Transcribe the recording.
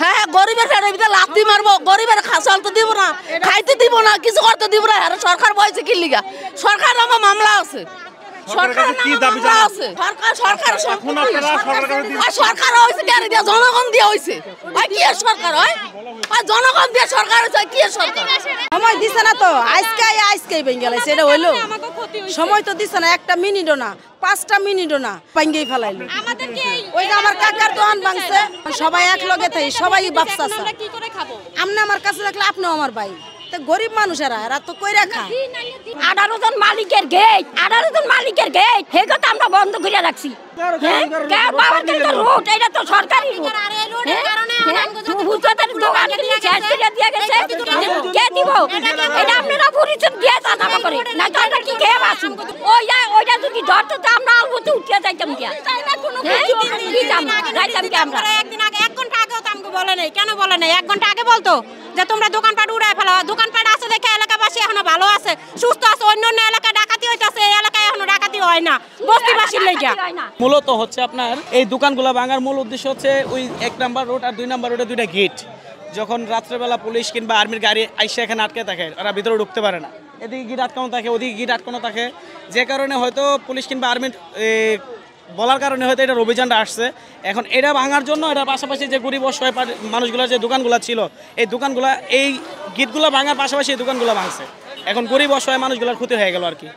হ্যাঁ, গরিবের ফেরের ভিতরে লাথি মারবো, গরিবের চলতে দিব না, খাইতে দিব না, কিছু করতে দিব না। সরকার বলছে কি লিগা? সরকার আমার মামলা আছে, সরকার জনগণ দিয়ে হয়েছে, কি সরকার হয়? জনগণ দিয়ে সরকার হয়েছে, কি সরকার? সময় দিছে না তো, আজকে বেঙ্গেলাইছে, এটা হইলো সময় তো দিছে না, একটা মিনিটও না, 5টা মিনিটও না, পাঙ্গেই ফেলাইলো। ওই যে আমার কাকার দোকান ভাঙছে, সবাই এক লগে থাই, সবাই বাপসা। আপনি আমার কাছে থাকলে আপনিও আমার ভাই। গরিব মানুষেরা এরা তো কইরা খায়। 18 জন মালিকের গেট, 18 জন মালিকের গেট, হে কথা আমরা বন্ধ করে রাখছি। রোড এটা তো সরকারি রোড, দোকান দিয়ে গেছে, কে দিব? এটা আপনারা পরিচয় দিয়ে জানাবো করে, না তো এটা কি খেয়ে বাসুন? ওইটা যদি ধরতো তো আমরা আলবতে উঠে যাইতাম কি? একদিন আগে 1 ঘন্টা আগেও তো আমাকে বলে নাই, কেন বলে নাই? 1 ঘন্টা আগে বলতো যে তোমরা দোকানপাট উড়ায় ফেলো। দোকানপাট আছে দেখে এলাকাবাসী এখনো ভালো আছে, সুস্থ আছে। অন্য অন্য এলাকায় ডাকাতি হইতাছে, এই এলাকায় এখনো ডাকাতি হয় না, বস্তিবাসীর লেগা। মূলত হচ্ছে আপনার এই দোকানগুলো ভাঙার মূল উদ্দেশ্য হচ্ছে ওই 1 নম্বর রোড আর 2 নম্বর রোডে 2টা গেট। যখন রাত্রেবেলা পুলিশ কিংবা আর্মির গাড়ি আইসা এখানে আটকে থাকে, ওরা ভিতরে ঢুকতে পারে না। এদিকে গিট আটকানো থাকে, ওদিকে গিট আটকানো থাকে, যে কারণে হয়তো পুলিশ কিংবা আর্মির বলার কারণে হয়তো এটার অভিযানটা আসছে। এখন এটা ভাঙার জন্য এটার পাশাপাশি যে গরিব অসহায় মানুষগুলোর যে দোকানগুলো ছিল, এই দোকানগুলো এই গিটগুলো ভাঙার পাশাপাশি এই দোকানগুলো ভাঙছে। এখন গরিব অসহায় মানুষগুলোর ক্ষতি হয়ে গেল আর কি।